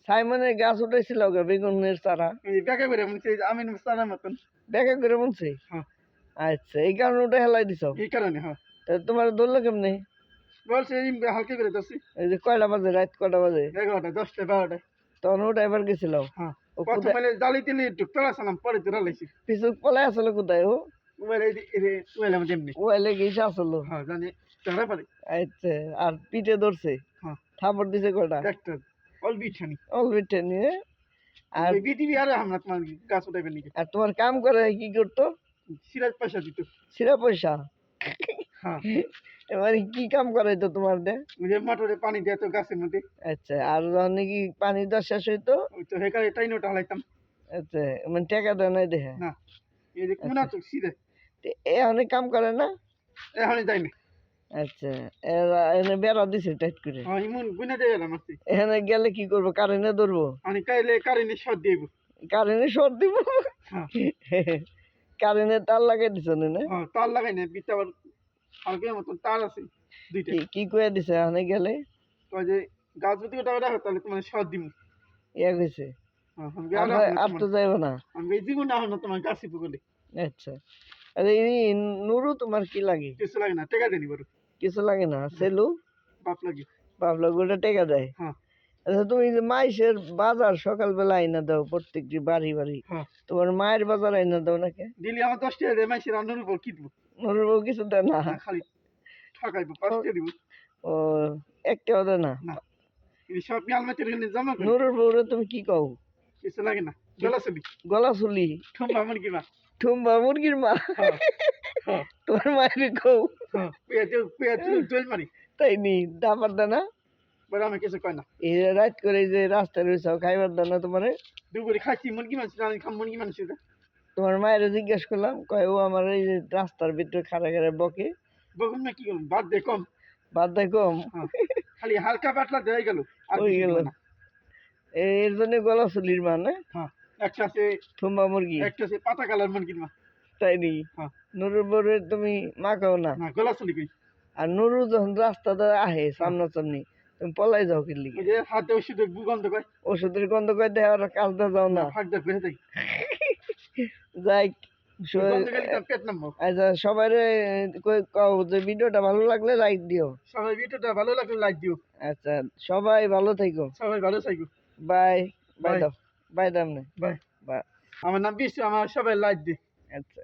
সাইমনের গাছ উঠাইছিল গো বেগুনের চারা এই ব্যাকে করে মনে হচ্ছে আমিন মুস্তানের মতন। ব্যাগে করে মনছে হ্যাঁ আচ্ছা এই কারণে উঠে হেলাই দিছ এই কারণে হ্যাঁ তা তোমার ধরলো কেমনে বলছে এই হালকা করে ধরছি এই যে কয়টা বাজে রাত কয়টা বাজে 11টা 10টা 12টায়। তখন ওটা এবার গেছিল হ্যাঁ ও প্রথম কোথায় মানে জালি তেলে ঢুকতে আসলাম পরে তোরা লাইছি পিছু পলাই আসলো কোথায় ও ওয়ালে এই ওয়ালে আমাদের এমনি ওয়াইলে গেছে আসলো হ্যাঁ জানি তারা পারে আচ্ছা আর পিঠে ধরছে হ্যাঁ থাপড় দিছে কয়টা একটা অল বিছানি অল পিঠে নিয়ে আর ওই বিটিভি আর আমরা তোমার গাছ উঠাইবেন নাকি আর তোমার কাম করে কি করতো সিরাজ পয়সা দিত সিরা পয়সা হ্যাঁ এবারে কি কাম করাইতো তোমার দে ওই যে মোটরে পানি দেয় তো গাছের মধ্যে আচ্ছা আর যখন নাকি পানি দেওয়া শেষ হইতো ওই তো হেকারে টাইনোটা হালাইতাম আচ্ছা মানে টাকা দেয় নাই দেখে না এই যে কোনা তো সিধে তো এ অনেক কাম করে না এখনই যাই না আচ্ছা এরা এনে বেড়া দিছে টাইট করে হ্যাঁ ইমন গুনে দিয়ে গেলাম আসছি এখানে গেলে কি করবো কারেন্টে ধরবো আমি কাইলে কারেন্টের শর্ট দিব কারেন্টে শর্ট দিব হ্যাঁ কারেন্টে তার লাগাই দিছ না হ্যাঁ তার লাগাই না বিটা আবার হালকা মতন তার আছে দুইটা কি কয়ে দিছে এখানে গেলে তো যে গাছ যদি ওটা রাখো তাহলে তোমার শর্ট দিব ইয়া কইছে হ্যাঁ আর তো যাইব না আমি এই জীবন না হলো তোমার গাছি পুকুরে আচ্ছা আরে এই নুরু তোমার কি লাগে কিছু লাগে না টেকা দেনি বড় কিছু লাগে না সেলু বাপ লাগে বাবলা গোটা টেকা দেয় হ্যাঁ আচ্ছা তুমি যে মাইসের বাজার সকালবেলা আইনা দাও প্রত্যেকটি বাড়ি বাড়ি হ্যাঁ তোমার মায়ের বাজার আইনা দাও নাকি দিলি আমার 10 টাকা দেয় মাইসের রান্নার উপর কি দিব নুরুর বউ কিছু দেয় না খালি ঠকাইবো 5 টাকা দিব ও একটাও দেয় না না এই সব আলমারিতে রেখে জমা করি নুরুর বউরে তুমি কি কও কিছু লাগে না গলা ছবি গলা চুলি ঠুমবা আমার কি মা ঠুম্বা মুরগির মা হ্যাঁ হ্যাঁ তোমার মায়ের কও হ্যাঁ পেঁয়াজ জল মারি তাই নি দাবার দানা বলে আমি কিছু কয় না এই যে রাত করে যে রাস্তায় রয়েছে খাইবার দানা তোমারে দুপুরে খাচ্ছি মুরগি মাংস আমি খাম মুরগি মাংস তোমার মায়ের জিজ্ঞেস করলাম কয় ও আমার এই যে রাস্তার ভিতরে খাড়া খাড়া বকে বকুন না কি করুন বাদ দে কম বাদ দেয় কম হ্যাঁ খালি হালকা পাতলা দেয় গেল আর হয়ে কিছু গেল দিবে না। এর জন্য গলা চুলির মানে হ্যাঁ একটা আছে থুম্বা মুরগি একটা আছে পাতা কালার মুরগির মা তাই নি হ্যাঁ নুরুর বউরে তুমি মাখাও না না গলা চলি কই আর নুরু যখন রাস্তাতে আহে সামনাসামনি তুমি পলাই যাও কি লিগে ওই যে হাতে ওষুধ গন্ধ কয় ওষুধের গন্ধ করে দেয় আর কাজটা যাও না ফাঁক দা ফেলে দেয় যাই গন্ধ গেলে তার পেট নামবো আচ্ছা সবাই কও যে ভিডিওটা ভালো লাগলে লাইক দিও সবাই ভিডিওটা ভালো লাগলে লাইক দিও আচ্ছা সবাই ভালো থেকো সবাই ভালো থাকো বাই বাই Bye. দাও বাই দামনে বাই বাই আমার নাম বিশ্ব আমার সবাই লাইক দি আচ্ছা